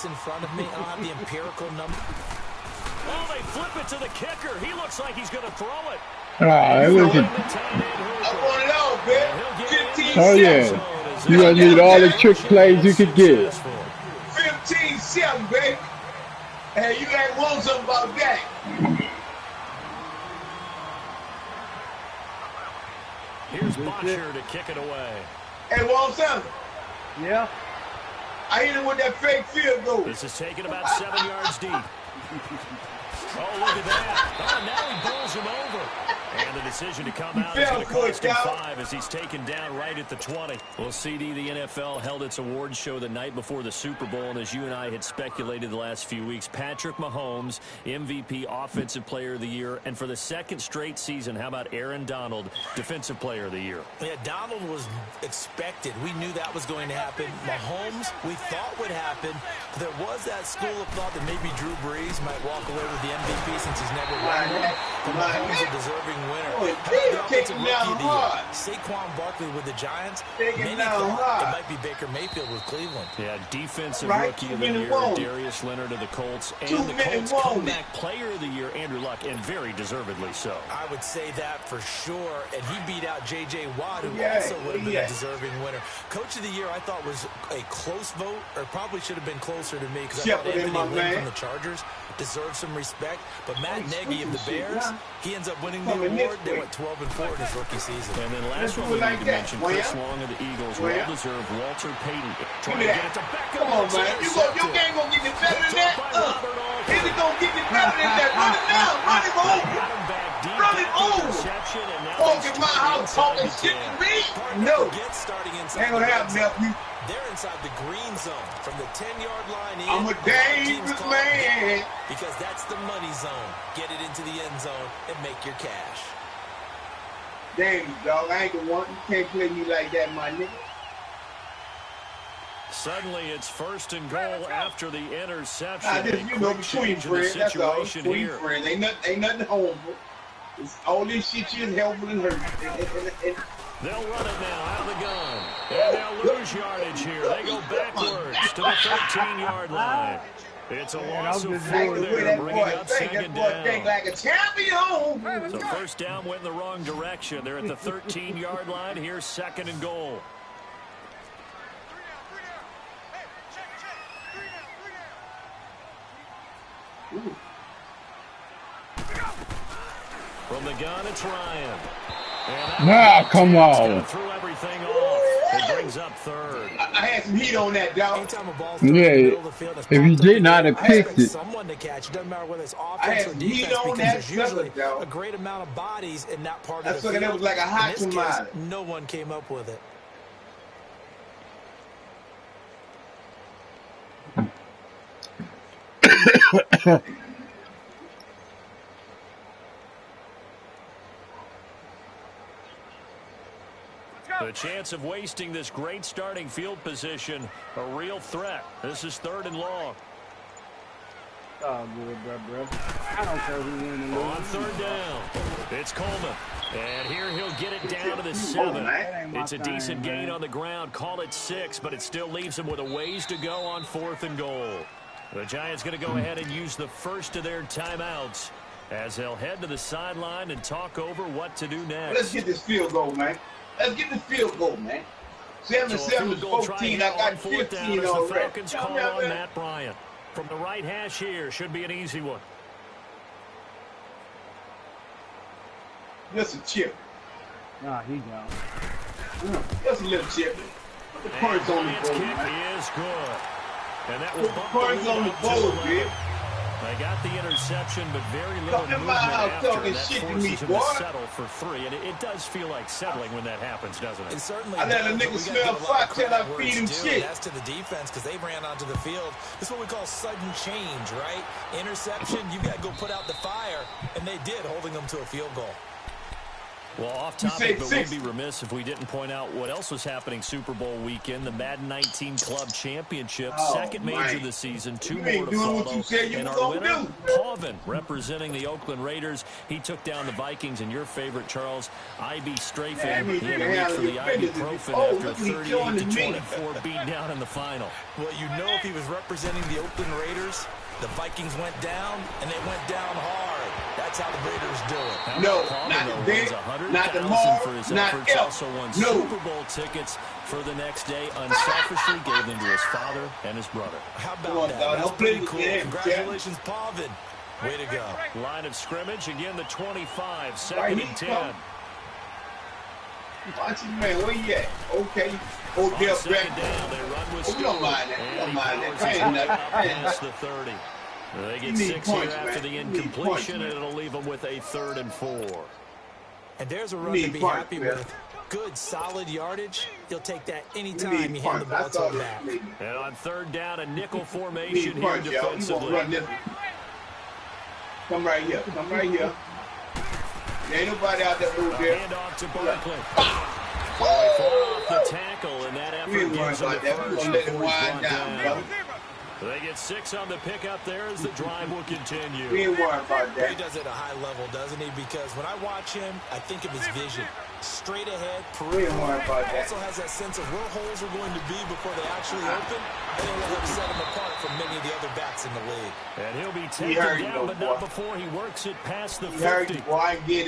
stats in front of me. I don't have the empirical number. Oh, they flip it to the kicker. He looks like he's going to throw it. Look at. I want it all, man. 15 Oh yeah, you gonna need all the trick plays you could get. 15-7, baby. Hey, you ain't want something about that. Here's Bosher to kick it away. Hey, want something? Yeah. I hit him with that fake field goal. This is taken about 7 yards deep. Oh, look at that. Oh, now he bowls him over. And the decision to come out is going to cost him 5 as he's taken down right at the 20. Well, CD, the NFL held its awards show the night before the Super Bowl, and as you and I had speculated the last few weeks, Patrick Mahomes, MVP, Offensive Player of the Year, and for the second straight season, how about Aaron Donald, Defensive Player of the Year? Yeah, Donald was expected. We knew that was going to happen. Mahomes, we thought would happen. There was that school of thought that maybe Drew Brees might walk away with the MVP since he's never won one. But Mahomes is a deserving winner. Saquon Barkley with the Giants. Many thought it might be Baker Mayfield with Cleveland. Yeah, Defensive Rookie of the Year, Darius Leonard of the Colts, and the Colts Comeback Player of the Year, Andrew Luck, and very deservedly so. I would say that for sure, and he beat out J.J. Watt, who also would have been a deserving winner. Coach of the Year, I thought was a close vote, or probably should have been closer to me, because I thought Anthony Lynn from the Chargers deserved some respect, but Matt Nagy of the Bears, he ends up winning the award. They went 12-4 in his rookie season. And then last one we need to mention, Chris Long of the Eagles, well-deserved Walter Payton. Trying to get it to Beckham. Come on, man. Your game gonna get any better than that? Is it gonna get any better than that? Run it down. Run it over. Run it over. Talking my house, talking shit to me? No. Ain't gonna happen, nephew. They're inside the green zone from the 10-yard line in. I'm a dangerous man. Because that's the money zone. Get it into the end zone and make your cash. Damn you, dog. I ain't the one. You can't play me like that, my nigga. Suddenly, it's 1st and goal after the interception. Just, you know, between friends. That's all. Between friends. Ain't nothing home. It's all this shit is helpful and hurting. They'll run it now out of the gun. And they'll lose yardage here. They go backwards to the 13-yard line. It's a loss of 4 there, bringing up 2nd down. Like a champion. So 1st down went in the wrong direction. They're at the 13-yard line. Here's 2nd and goal. From the gun, it's Ryan. Come on. Threw everything off. It brings up 3rd. I had some heat on that, dog. Yeah. If he did not have picked it. Someone to catch. Doesn't matter whether it's offense or defense, because there's usually a great amount of bodies in that part of the field. That was like a hot tomato. No one came up with it. The chance of wasting this great starting field position, a real threat. This is 3rd and long. Oh, good, bro. I don't care who wins the On 3rd down, it's Coleman. And here he'll get it down to the 7. It's a decent gain on the ground. Call it 6, but it still leaves him with a ways to go on 4th and goal. The Giants going to go ahead and use the first of their timeouts as they'll head to the sideline and talk over what to do next. Let's get this field goal, man. Let's get this field goal, man. 7-7 is 14. I got 15 the already. Falcons call on Matt Bryant. From the right hash here, should be an easy one. Just a chip. Nah, he gone. Just a little chip. Put the points on the board. Kick is good. And that will bump points on the board, man. They got the interception, but very little movement after. That forces him to settle for 3. And it does feel like settling when that happens, doesn't it? It certainly I let a nigga smell fire till I feed him shit. That's to the defense because they ran onto the field. This is what we call sudden change, right? Interception, you got to go put out the fire. And they did, holding them to a field goal. Well, off topic, but we'd be remiss if we didn't point out what else was happening Super Bowl weekend. The Madden 19 Club Championship, second major this season, 2 more to follow. And our winner, Pavan, representing the Oakland Raiders. He took down the Vikings, and your favorite, Charles, IB strafing. He had to reach for the ibuprofen after a 38-24 beatdown in the final. Well, you know if he was representing the Oakland Raiders, the Vikings went down, and they went down hard. That's how the Raiders do it. No, not the big, not the more, for his not efforts. Also won Super Bowl tickets for the next day. Unselfishly gave them to his father and his brother. How about that? That's pretty cool. Congratulations, Pavan. Way to go. Line of scrimmage, again the 25, second and 10. Watch him, man. Where you at? Okay. Odell back down. They run with you don't mind that. You don't mind that. Past the 30. They get 6 here after the incompletion, and it'll leave them with a 3rd and 4. And there's a run to be happy with. Good, solid yardage. He'll take that anytime you hand the ball to him back. And on 3rd down, a nickel formation here defensively. Come right here. Come right here. There ain't nobody out there move there. Hand off to Barkley. Off the tackle, and that effort gives him the first before he's down. They get 6 on the pickup there as the drive will continue. We ain't worried about that. He does it at a high level, doesn't he? Because when I watch him, I think of his vision. Straight ahead, peripheral. Also has that sense of where holes are going to be before they actually open, and it will help set him apart from many of the other backs in the league. And he'll be taken down, but not before he works it past the 50.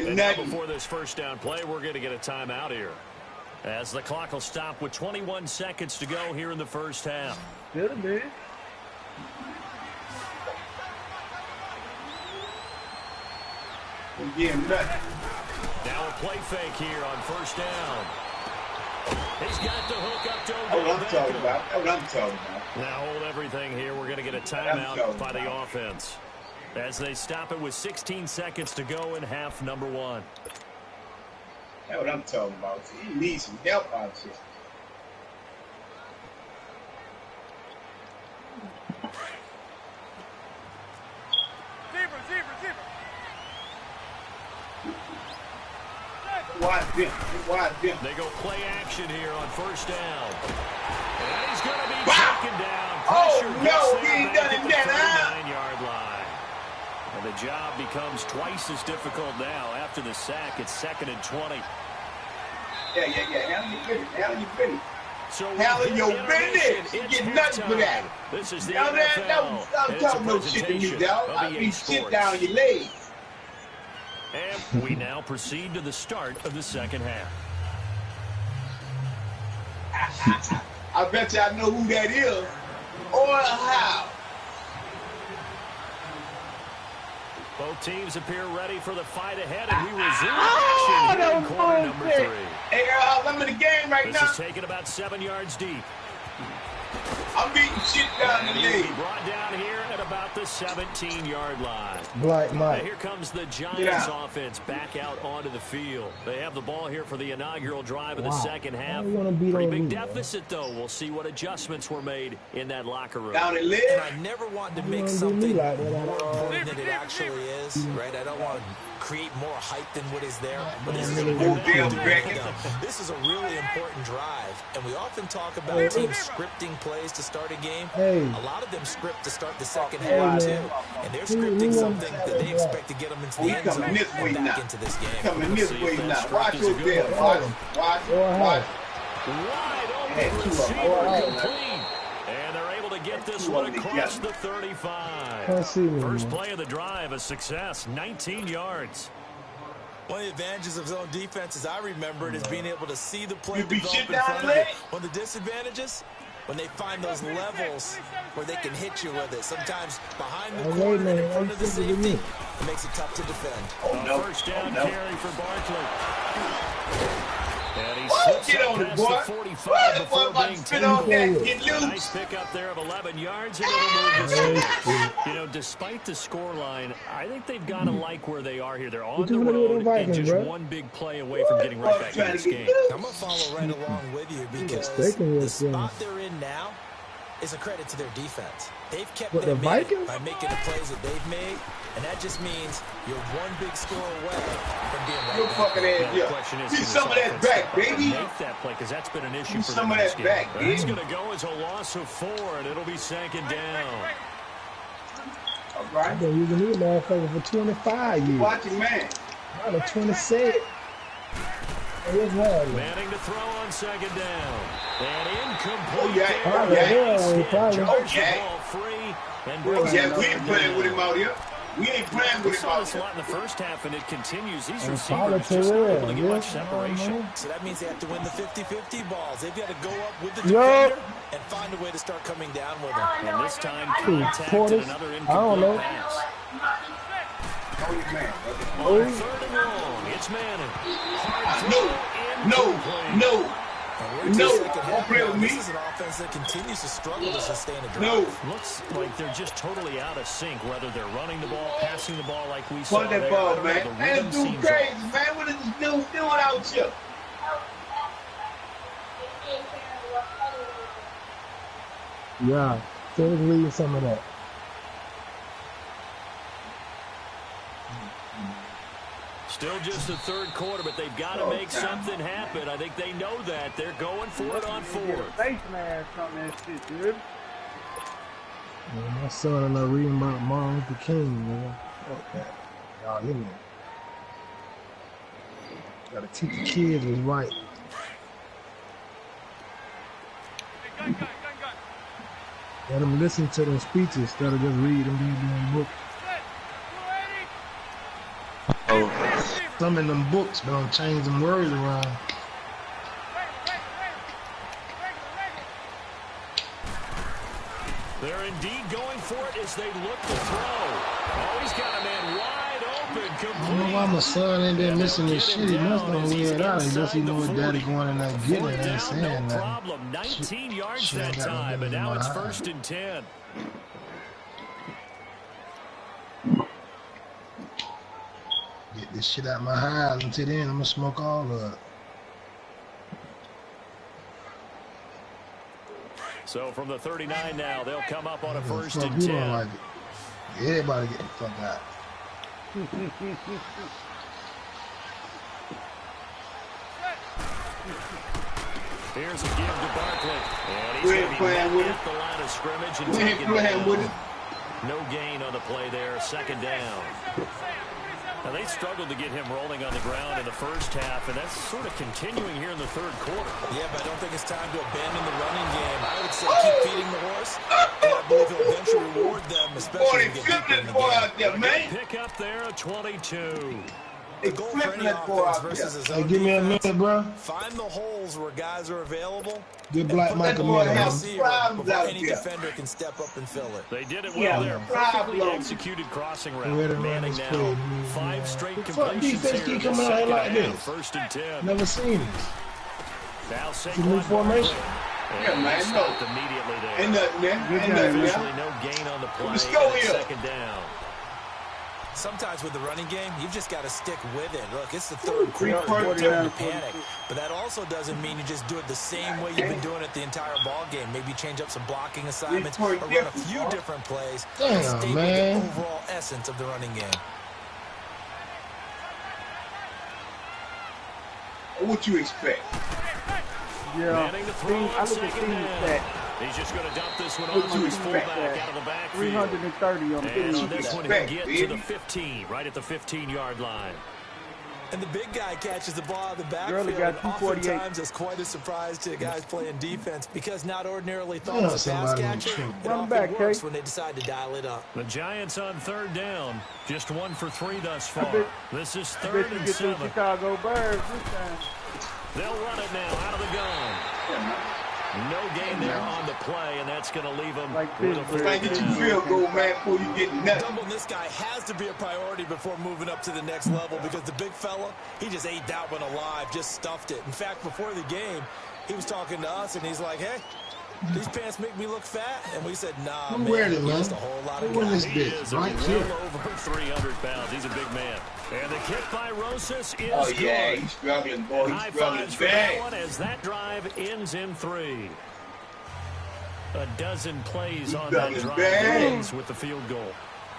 And now before this first down play, we're going to get a timeout here, as the clock will stop with 21 seconds to go here in the first half. Good, man. Now a play fake here on first down. He's got the hook up to That's what I'm talking about. Now hold everything here. We're going to get a timeout by the offense as they stop it with 16 seconds to go in half number 1. That's what I'm talking about. He needs some help out here. They go play action here on first down. And he's going to be taken down. Pressure he ain't done it yet, huh? 9-yard line. And the job becomes twice as difficult now after the sack. It's 2nd and 20. Handle your business. Handle your business. You get nothing for that. This is the NFL. Stop talking no shit to me, dog. I mean, shit down your legs. And we now proceed to the start of the second half. I bet you I know who that is or how. Both teams appear ready for the fight ahead, and we resume action here in quarter number 3. Hey, I'm in the game right now. This is taken about 7 yards deep. I'm beating shit down the league. Brought down here at about the 17-yard line. Black Mike. Here comes the Giants offense back out onto the field. They have the ball here for the inaugural drive of the second half. Pretty big deficit, though. We'll see what adjustments were made in that locker room. Down the leg. And I never want to make something more important than it actually is, right? I don't want to create more hype than what is there. But this is a really important drive. And we often talk about teams scripting plays to start a game. A lot of them script to start the second half, too. And they're scripting something that they expect to get them into the end zone and back into this game. Coming this way now. Watch your deal. Watch. Wide open receiver complete. And they're able to get this one across the 35. First play of the drive, a success, 19 yards. One of the advantages of zone defense, as I remember it, is being able to see the play develop in front of you. One of the disadvantages, when they find those levels where they can hit you with it. Sometimes behind the corner and in front of the safety, it makes it tough to defend. First down carry for Barkley. And he slips up past the 45 before being taken. Nice pickup there of 11 yards, and it'll move the you know, despite the scoreline, I think they've got to like where they are here. They're on the road and just one big play away from getting right back in this game. I'm going to follow right along with you because the spot they're in now, is a credit to their defense. They've kept What, them the Vikings? by making the plays that they've made, and that just means you're one big score away from being right Your fucking ass, yeah. See some of that back, baby. Make that play, because that's been an issue for some of that back, baby. He's going to go as a loss of 4, and it'll be second down. All right. I've been using these motherfuckers for 25 years. Watch it, man. Not a 26. Manning to throw on second down. And incomplete. Oh, yeah. Ball free. And we ain't playing with him out here. We ain't playing with him out here. A lot in the first half, and it continues. These receivers just not able to get much separation. So that means they have to win the 50-50 balls. They've got to go up with the defender and find a way to start coming down with them. And this time, contact and another incomplete pass. Oh, you man. On third and long, it's Manning. No. Don't play with me. This is an offense that continues to struggle to sustain a drive. No. Looks like they're just totally out of sync, whether they're running the ball, passing the ball like we saw. Punt that ball, man. Man, this dude crazy, man. What is this dude doing out here? Yeah, still reading some of that. Still just the third quarter, but they've got to make something happen. I think they know that. They're going for it on 4. Face mask on that shit, dude. Man, my son and I reading about Martin Luther King, man. Okay. Y'all hear me? Gotta teach the kids what's right. Let them listen to them speeches instead of just read them damn books. Some in them books don't change them words around. They're indeed going for it as they look to throw. Oh, he's got a man wide open. I don't know why my son ain't been missing this shit. He must not wear it out unless he know his daddy going in there getting it. Ain't saying no nothing. problem. 19 yards that time, but now it's 1st and 10. Get this shit out my eyes until then. I'm gonna smoke all of it. So from the 39 now, they'll come up on a 1st and 10. You don't like it. Everybody get the fuck out. Here's a give to Barkley. And We ain't playing with it. The line of scrimmage and We ain't playing with it. No gain on the play there. 2nd down. Now, they struggled to get him rolling on the ground in the first half, and that's sort of continuing here in the 3rd quarter. Yeah, but I don't think it's time to abandon the running game. I would say keep feeding the horse, and I believe he'll eventually reward them, especially when they get deeper in the game. Out there, man. Pick up there at 22. The goal for any offense versus his own Give me a minute, bro. find the holes where guys are available. Good Black Michael Before Miller. any defender can step up and fill it. They did it well there. Perfectly executed crossing route. Manning now 5 straight completions here. Keep coming out here like this. 1st and 10. Never seen it. Now It's a new formation. Yeah, man, no. Immediately there. Ain't nothing there. Ain't nothing Officially there. no gain on the play. Let's go here. 2nd down. Sometimes with the running game, you've just got to stick with it. Look, it's the 3rd quarter. You're starting to panic. But that also doesn't mean you just do it the same way you've been doing it the entire ball game. Maybe change up some blocking assignments or run a few different plays and stay with the overall essence of the running game. What you expect? Yeah, I look at Steve's stat. He's just going to dump this one off to his fullback out of the backfield. 330 on the And field. this one he'll get to the 15, right at the 15-yard line. And the big guy catches the ball out of the backfield. Oftentimes it's quite a surprise to guys playing defense because not ordinarily thought as a pass catcher. It often works when they decide to dial it up. The Giants on 3rd down. Just 1 for 3 thus far. This is 3rd and 7. Chicago Bears this time. They'll run it now out of the gun. No gain there on the play, and that's going to leave them with a Trying to get you field goal, man, before you get nothing. Doubling this guy has to be a priority before moving up to the next level because the big fella, he just ate that one alive, just stuffed it. In fact, before the game, he was talking to us, and he's like, hey, these pants make me look fat. And we said, nah, man, he's just a whole lot of guys. He is well over 300 pounds. He's a big man. And the kick by Rosas is good. He's struggling, boy. He's struggling bad. As that drive ends in 3. A dozen plays on that drive with the field goal.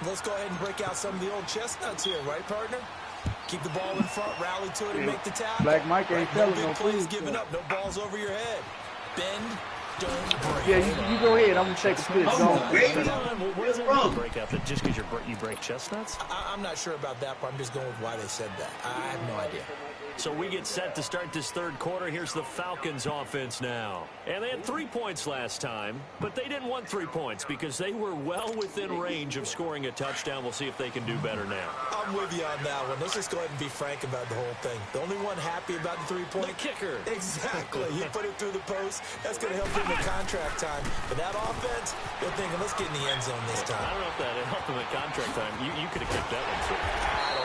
Let's go ahead and break out some of the old chestnuts here, right, partner? Keep the ball in front, rally to it, and make the tackle. Black Mike ain't no telling big no plays food, giving up, no balls over your head. Bend, don't break. Yeah, you go ahead. I'm gonna take a spit. Where's the break out? That just because you break chestnuts? I'm not sure about that, but I'm just going with why they said that. I have no idea. So we get set to start this third quarter. Here's the Falcons offense now. And they had 3 points last time, but they didn't want 3 points because they were well within range of scoring a touchdown. We'll see if they can do better now. I'm with you on that one. Let's just go ahead and be frank about the whole thing. The only one happy about the 3-point? The kicker. Exactly. You put it through the post. That's going to help him in contract time. But that offense, they're thinking, let's get in the end zone this time. I don't know if that helped him at contract time. You could have kicked that one too.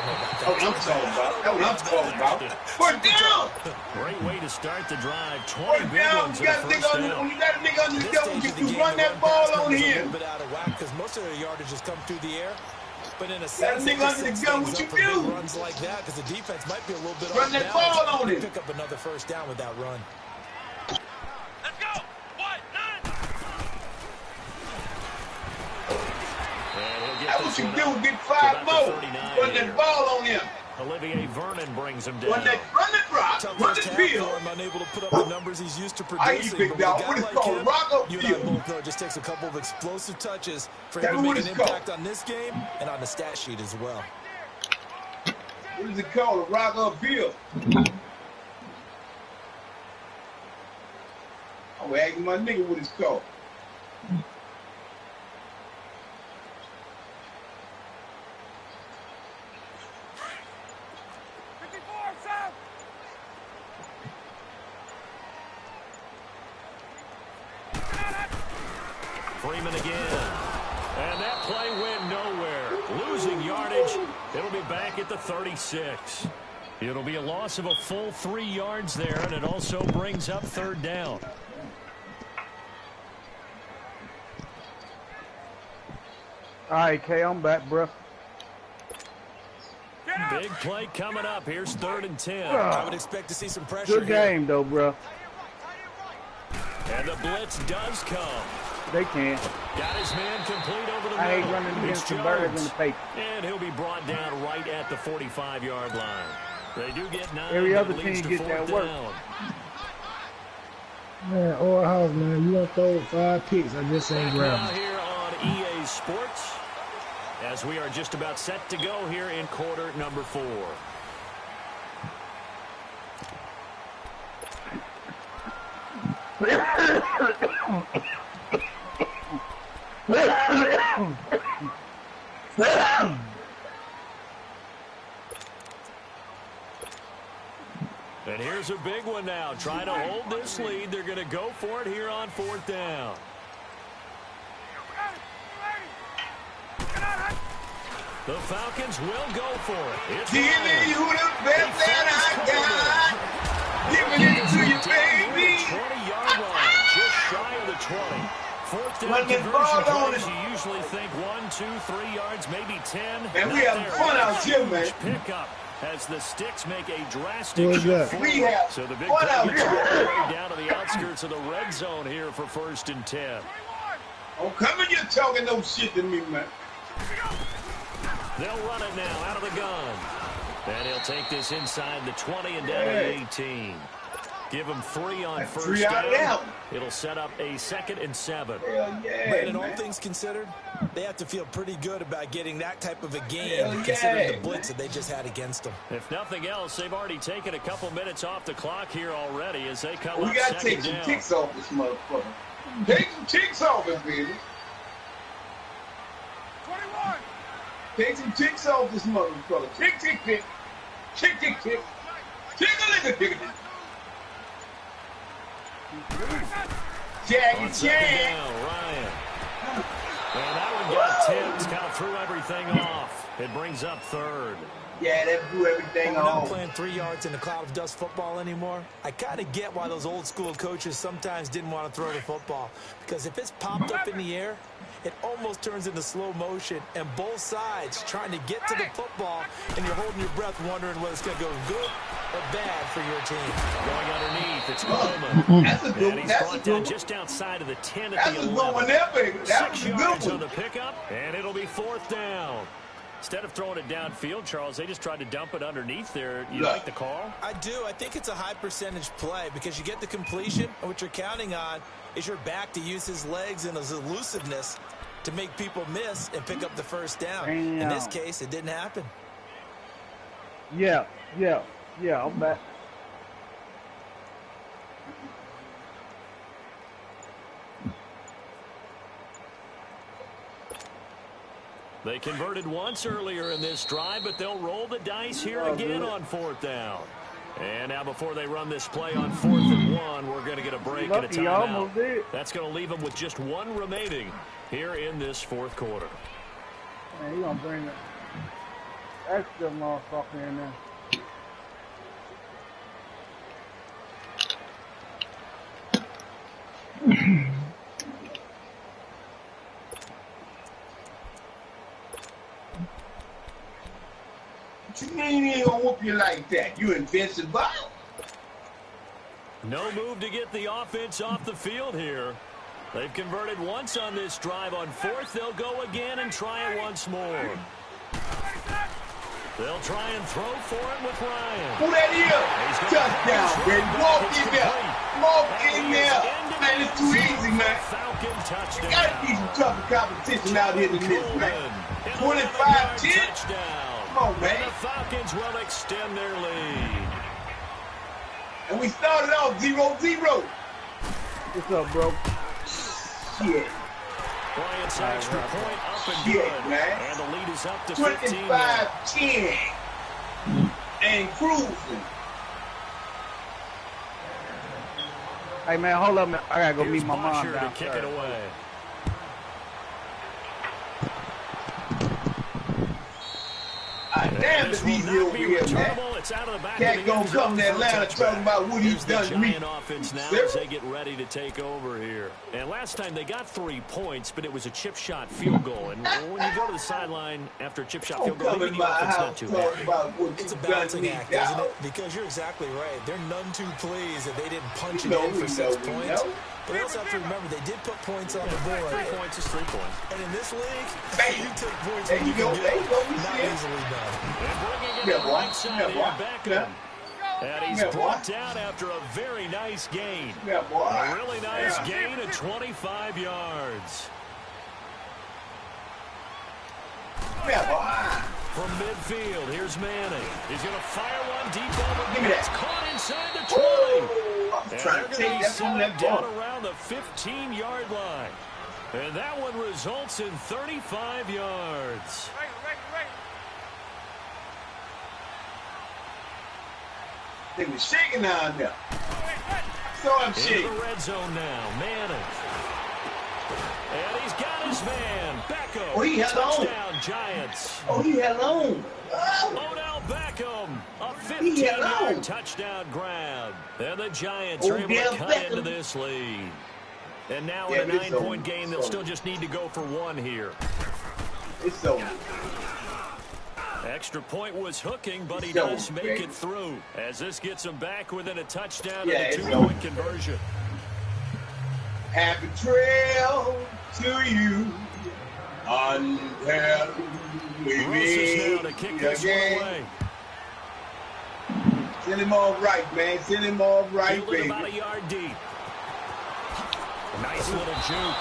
I don't know about that. That's what I'm talking about. That's what I'm talking about. Put down! Great way to start the drive. 20 big ones you got a nigga when you got a nigga on the double, you run that ball on him. A little bit out of whack because most of the yardage just come through the air. But in a sense, nigga under the gun, what you do? Runs like that because the defense might be a little bit run that ball on him. Pick up another first down with that run. Let's go. What? That's what you do. Get 5 more. Run that ball on him. Olivier Vernon brings him down. Run the drop. Run the field. Unable to put up the numbers he's used to producing. I ain't picked out. What is called Rocco You and I both know it just takes a couple of explosive touches for him to make an impact on this game and on the stat sheet as well. What is it called? A Rocco field. I'm asking my nigga what it's called. Freeman again. And that play went nowhere. Losing yardage. It'll be back at the 36. It'll be a loss of a full 3 yards there, and it also brings up third down. All right, Kay, I'm back, bro. Big play coming up. Here's 3rd and 10. I would expect to see some pressure. Good game, though, bro. And the blitz does come. They can't. Got his man complete over the middle. I hate running against the birds in the paper. And he'll be brought down right at the 45-yard line. They do get 9. Every other team get that work. Man, Oral House, man, you done throw 5 picks. I just ain't grabbing. Here on EA Sports, as we are just about set to go here in quarter number 4. And here's a big one now. Trying to hold this lead. They're going to go for it here on 4th down. The Falcons will go for it. It's give me who the best that I got. Giving it to you, baby. 20-yard line, just shy of the 20. 4th down conversion plays, you usually think 1, 2, 3 yards, maybe 10. And we have fun out here, man. Pickup as the sticks make a drastic shift. We have so the big fun out play here. down to the outskirts of the red zone here for 1st and 10. Oh, come and you're talking no shit to me, man. They'll run it now out of the gun. And he'll take this inside the 20 and down to the 18. Give him 3 on That's 1st 3 out of down. that. It'll set up a 2nd and 7. Hell yeah, Brandon, all man. things considered, they have to feel pretty good about getting that type of a game, Hell considering yeah, the blitz that they just had against them. If nothing else, they've already taken a couple minutes off the clock here already as they come up We got to 2nd take some down. ticks off this motherfucker. Take some ticks off it, baby. 21. Take some ticks off this motherfucker. Tick, tick, tick. Tick, tick, tick. Tick-a-lick-a, tick-a-lick. Jaggy Jag. Ryan. And that one got tipped, kind of threw everything off. It brings up 3rd. Yeah, that blew everything We're not off. playing 3 yards in a cloud of dust football anymore. I kind of get why those old school coaches sometimes didn't want to throw the football. Because if it's popped up in the air, it almost turns into slow motion. And both sides trying to get to the football, and you're holding your breath wondering whether it's going to go good or bad for your team. Going underneath, it's Coleman. That's a good one. And he's That's a brought good down one. just outside of the 10 at That's the a 11. good one there, baby. That 6 was a good yards one. on the pickup, and it'll be 4th down. Instead of throwing it downfield, Charles, they just tried to dump it underneath there. You like the call? I do. I think it's a high percentage play because you get the completion, and what you're counting on is your back to use his legs and his elusiveness to make people miss and pick up the first down. Damn. In this case, it didn't happen. Yeah, I'm back. They converted once earlier in this drive, but they'll roll the dice here again on 4th down. And now before they run this play on 4th and 1, we're going to get a break and a timeout. That's going to leave them with just 1 remaining here in this 4th quarter. Man, you going to bring the extra motherfucker in there. What you mean he ain't gonna whoop you like that? You invincible? No move to get the offense off the field here. They've converted once on this drive. On 4th, they'll go again and try it once more. They'll try and throw for it with Ryan. Who that is? Touchdown, baby. Walk in there. Walk in there. Man, it's too easy, man. Falcon touchdown. You gotta be some tougher competition out here than this, man. 25-10. Come on, man. And the Falcons will extend their lead. And we started off 0-0. What's up, bro? Shit. Bryant's extra point up and Shit, good. man. And the lead is up to 15 now. 25-10. And cruising. Hey, man, hold up, man. I gotta go meet my mom Bosher to downstairs. kick it away. Damn, it's easy over here, man. It's out of the back Cat of the gonna end zone come to for a Atlanta touchback. talking about what he's Here's the done to me. Giant offense now as they get ready to take over here. And last time they got 3 points, but it was a chip shot field goal. And when you go to the sideline after a chip shot field goal, maybe the offense not too happy. It's a balancing act, isn't it? Because you're exactly right. They're none too pleased that they didn't punch it in for 6 points. But you also have to remember they did put points on the board. 3 points is 3 points. And in this league, Bang. you take points There when you you go. can There get you go. them. We Not see it. easily done. And bringing it Yeah, to the boy. right side Yeah, here, boy. Beckham. And he's Yeah, boy. brought down after a very nice gain. Yeah, boy. A really nice Yeah. gain of 25 yards. Yeah, boy. From midfield, here's Manning. He's going to fire one deep over. Give me that. It's caught inside the 20. Ooh, I was And trying to they're take gonna that set from it that down ball. around the 15-yard line. And that one results in 35 yards. They were shaking down there. So I'm Into shaking. the red zone now, Manning. And he's got his man, Beckham. Oh, he held on. Touchdown, Giants. Oh, he held on. Oh. Odell Beckham, a He held 15-yard on. touchdown grab. And the Giants are able to Odell cut into Beckham. this lead. And now Yeah, in a but it's 9-point over. game, It's they'll over. still just need to go for 1 here. It's over. Extra point was hooking, but he It's does over, make baby. it through. As this gets him back within a touchdown Yeah, and a it's 2-point over. conversion. Happy trail to you. Until we Rosas now to meet kick this one again. away. Send him all right, man. Send him all right, Fielded baby. about a yard deep. Nice little juke.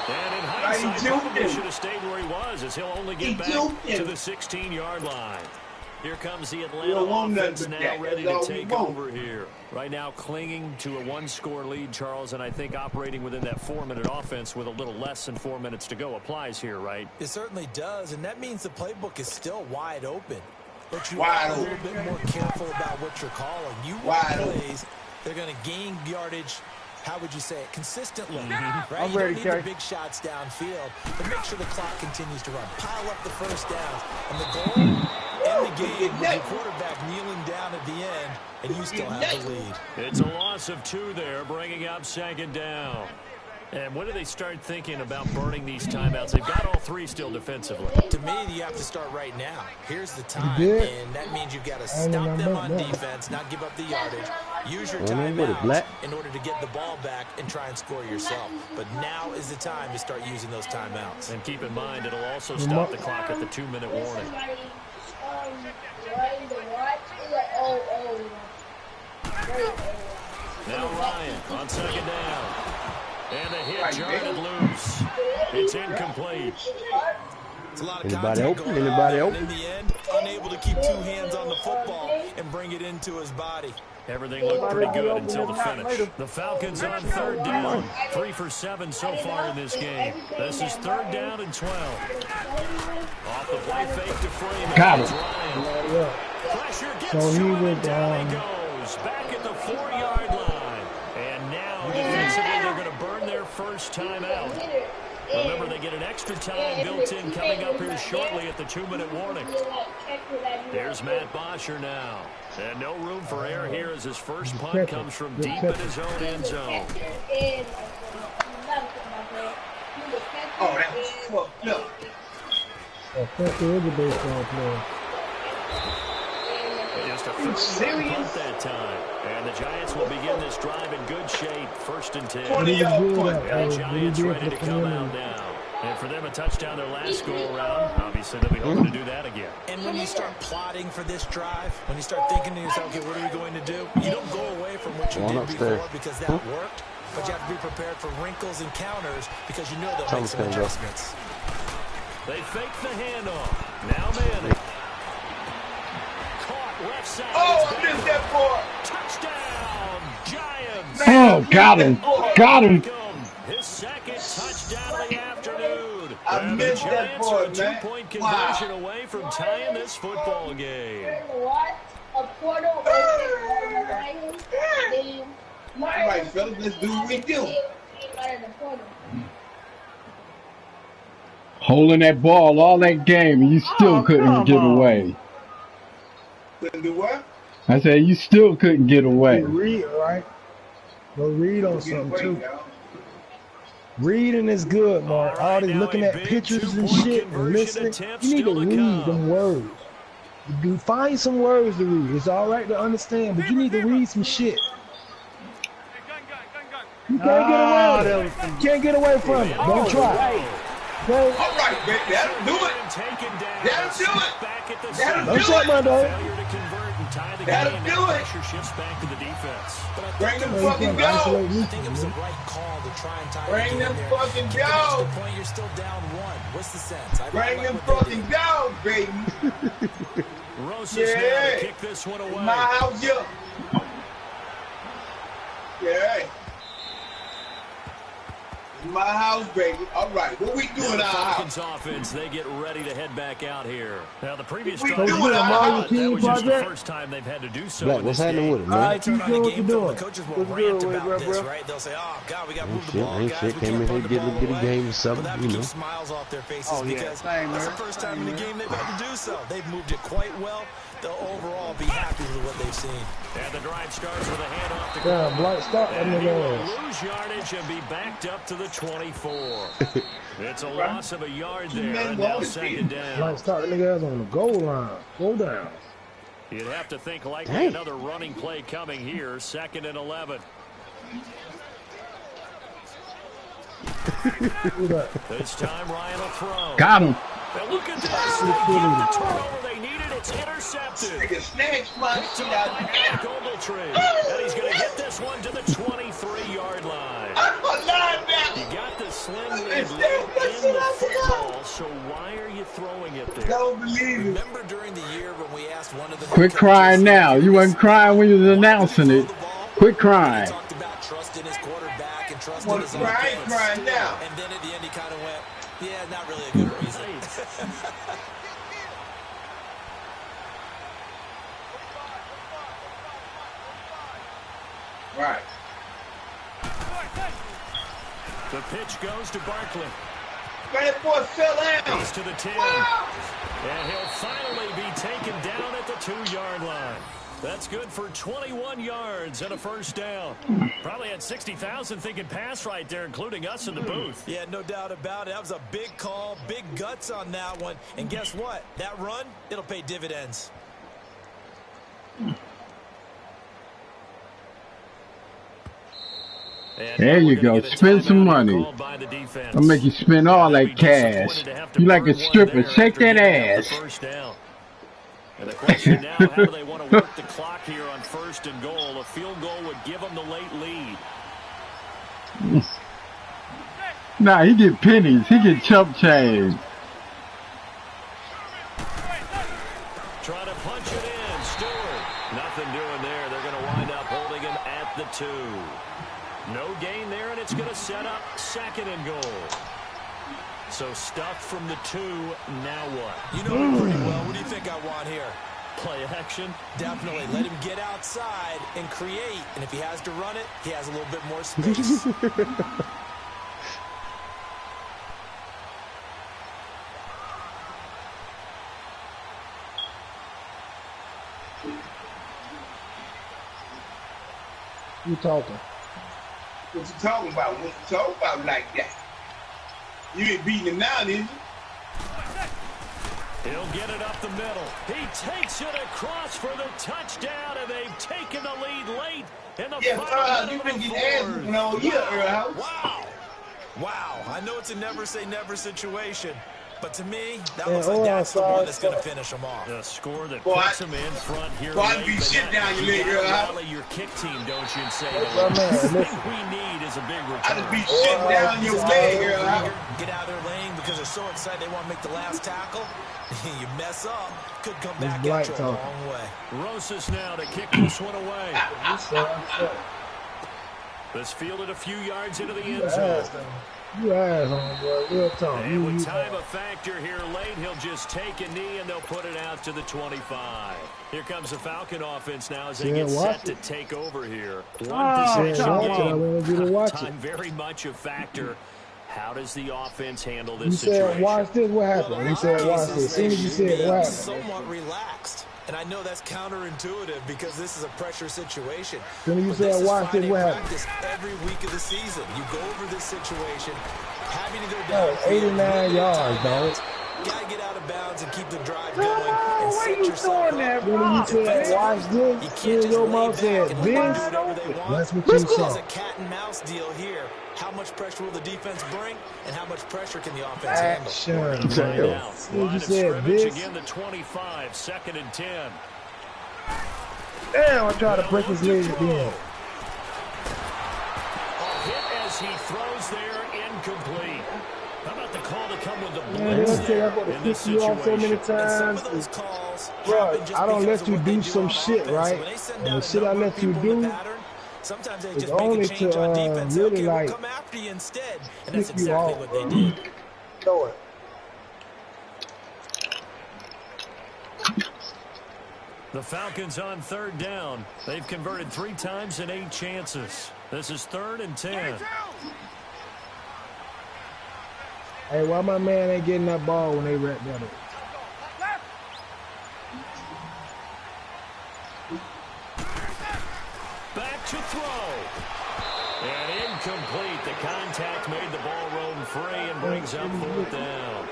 And in He hindsight, juked probably him. should have stayed where he was, as he'll only He get back juked him. to the 16-yard line. Here comes the We Atlanta don't want nothing offense but now that. ready That's to all we take want. over here. Right now clinging to a 1-score lead, Charles, and I think operating within that 4-minute offense with a little less than 4 minutes to go applies here, right? It certainly does, and that means the playbook is still wide open. But you Wide are a open. little bit more careful about what you're calling. You Wide want open. plays, they're going to gain yardage, how would you say it, consistently, I'm right? You ready, don't need Kerry. the big shots downfield, but make sure the clock continues to run. Pile up the first downs. And the goal in the game with your quarterback kneeling down at the end, and you still have the lead. It's a loss of 2 there, bringing up 2nd down. And when do they start thinking about burning these timeouts? They've got all three still defensively. To me, you have to start right now. Here's the time, and that means you've got to stop them on defense, not give up the yardage. Use your timeouts in order to get the ball back and try and score yourself. But now is the time to start using those timeouts. And keep in mind, it'll also stop the clock at the 2-minute warning. Now Ryan on second down. And a hit jarred loose. It's incomplete. It's a lot of contact going on. In the end, unable to keep two hands on the football and bring it into his body. Everything looked pretty good until the finish. The Falcons on third down. 3 for 7 so far in this game. This is third down and 12. Off the play fake to Freeman. Got it. Pressure gets to him and down he goes. Back at the 4-yard line. And now defensively they're going to burn their first time out. Remember, they get an extra time built in coming up here shortly at the 2-minute warning. There's Matt Bosher now. And no room for error here as his first punt comes from deep in his own end zone. Oh, that was fucked up. Just a first-down punt that time. And the Giants will begin this drive in good shape. 1st and 10. And the Giants ready to come out now. And for them, a touchdown their last go-around. Obviously, they'll be hoping to do that again. And when you start plotting for this drive, when you start thinking to yourself, okay, what are we going to do? You don't go away from what you did before because that worked. But you have to be prepared for wrinkles and counters because you know they'll make some adjustments. They fake the handoff. Now Manning. Caught left side. Oh, I missed that part. Touchdown, Giants. Oh, got him. Got him. His second touchdown of the afternoon. I missed that part, man. 2-point conversion away from tying this football game. All right, fellas, let's do what we do. Holding that ball all that game, and you still couldn't get away. Couldn't do what? I said you still couldn't get away. Read, right? Go read on something, too. Reading is good, Mark. All this looking at pictures and shit and listening. You need to read them words. You find some words to read. It's all right to understand, but you need to read some shit. You can't get away with it. You can't get away from it. Don't try. Okay? All right, baby. That'll do it. That'll do it. That'll do it. Don't shut my door. That'll do it. Bring them fucking go. I think it was the right call to try and tie Bring them fucking go. The point, you're still down 1. What's the sense? Bring them fucking go, baby. Yeah. Kick this one away. My house, yeah. Yeah. My house, baby. All right, what we doing in our house? Offense, they get ready to head back out here. Now, the previous We drive, doing our house. that was just the first time they've had to do so. Black, what's happening with it, man? All right, keep doing what you're doing. The coaches will rant about this, right? They'll say, oh, God, we got to move the ball. Ain't shit. Came in here, get a game or something, But that you know. keep smiles off their faces because that's the first time in the game they've had to do so. They've moved it quite well. They'll overall be happy with what they've seen. And the drive starts with a handoff to Yeah, Blight, stop that and he nigga will ass. lose yardage and be backed up to the 24. It's a loss of a yard there, and now second down. Blight, stop that nigga ass on the goal line. Go down. You'd have to think likely another running play coming here, 2nd and 11. This time Ryan will throw. Got him. And look at this. They get the turnover they needed. It's intercepted. Nigga, snatch my shit out of here. Goldtree. And he's going to hit this one to the 23-yard line. I'm a linebacker. You got the slim lead in the football, so why are you throwing it there? Don't believe it. Remember during the year when we asked one of the Quit crying now. You wasn't crying when you was announcing it. Quit crying. He talked about trusting his quarterback and trusting Well, his I ain't crying now. And then at the end he kind of went, yeah, not really a good reason. Right. The pitch goes to Barkley. That boy fell out. Goes to the 10. And he'll finally be taken down at the 2-yard line. That's good for 21 yards and a first down. Probably had 60,000 thinking pass right there, including us in the booth. Yeah, no doubt about it. That was a big call, big guts on that one. And guess what? That run, it'll pay dividends. There you go. Spend some money. I'll make you spend all that cash. You like a stripper. Shake that ass. And the question now, how do they want to work the clock here on 1st and goal? A field goal would give them the late lead. Nah, he get pennies. He get chump change. Trying to punch it in. Stewart. Nothing doing there. They're going to wind up holding him at the 2. No gain there, and it's going to set up 2nd and goal. So stuffed from the 2, now what? You know him pretty well. What do you think I want here? Play action? Definitely. Let him get outside and create. And if he has to run it, he has a little bit more space. You talking? What you talking about? What you talking about like that? You ain't beating him now, did you? He'll get it up the middle. He takes it across for the touchdown, and they've taken the lead late in the final minute. You've been getting ass whooping all year, Earl. Wow. Wow. I know it's a never say never situation, but to me, that looks like that's the one that's going to finish them off. The score that puts them in front here. I'd be shit down your leg, Earl. Rally your kick team, don't you, and say, the thing we need is a big return. I'd be shit down your leg, Earl. Get out of their lane because they're so excited they want to make the last tackle. You mess up, could come back at you a long way. Rosas now to kick this one away. This fielded a few yards into the end zone. You ass on, boy. Real talk. And with time a factor here late, he'll just take a knee and they'll put it out to the 25. Here comes the Falcon offense now as they get set to take over here. One time very much a factor. How does the offense handle this situation? You said, watch this, what happened? You said, watch this. As soon as you said, what happened? Somewhat relaxed. And I know that's counterintuitive because this is a pressure situation. When you said, watch this, what happened? Every week of the season, you go over this situation, having to go down. 89 yards, dog. Gotta get out of bounds and keep the drive going and set yourself up. When you said, watch this, your mouth said, this, that's what you saw. It's a cat and mouse deal here. How much pressure will the defense bring, and how much pressure can the offense handle? Line of scrimmage again, the 25, 2nd and 10. Damn, I tried to break his leg again. A hit as he throws there, incomplete. How about the call to come with the blitz in this situation? So many times. Bro, I don't let you do some shit, right? And the shit I let you do, sometimes they it's just make only a change to on defense. really Okay, like we'll come after you instead. And that's exactly what they did. Know it. The Falcons on 3rd down. They've converted 3 times in 8 chances. This is 3rd and 10. Hey, why my man ain't getting that ball when they wrap that up? Back to throw. And incomplete. The contact made the ball roam free and brings up 4th down.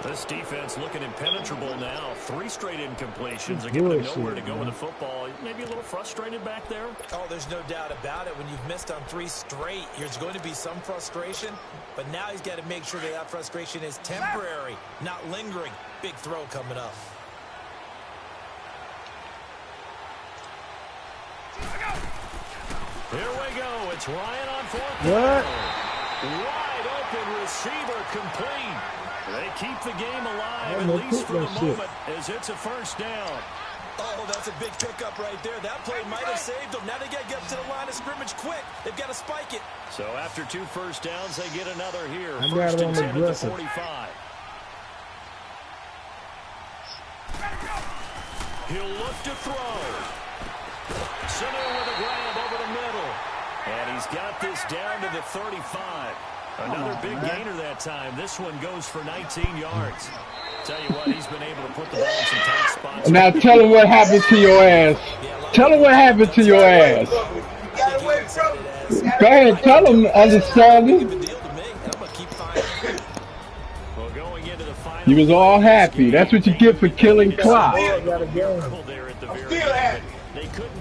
This defense looking impenetrable now. 3 straight incompletions. They're giving them nowhere to go with the football. Maybe a little frustrated back there. Oh, there's no doubt about it. When you've missed on 3 straight, there's going to be some frustration. But now he's got to make sure that that frustration is temporary, not lingering. Big throw coming up. Here we go. It's Ryan on 4th. What? Wide open receiver complete. They keep the game alive, at least for the moment, as it's a 1st down. Oh, that's a big pickup right there. That play might have saved them. Now they got to get up to the line of scrimmage quick. They've got to spike it. So after 2 first downs, they get another here. I got 1st it and on 10 the at the 45. He'll look to throw. Sanu with a grab over the middle. And he's got this down to the 35. Another big gainer that time. This one goes for 19 yards. Tell you what, he's been able to put the ball in some tight spots. Now tell him what happened to your ass. Tell him what happened to your ass. Got away from me. Go ahead, tell him, understanding. You was all happy. That's what you get for killing clock. I'm still happy.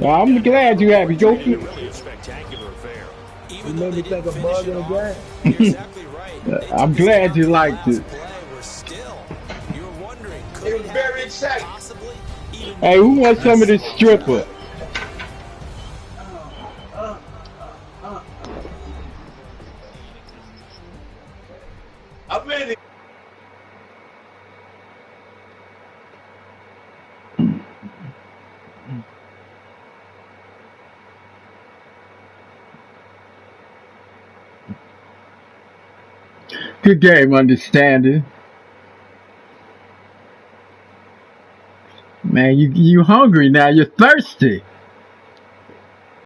Now, I'm glad you happy. Go for Really a spectacular affair. You made me think of bug in the game. You're exactly right. I'm glad you liked it. You're wondering, It was very exciting. possibly even Hey, who wants some of this stripper? I'm ready. Good game, understanding. Man, you hungry now. You're thirsty.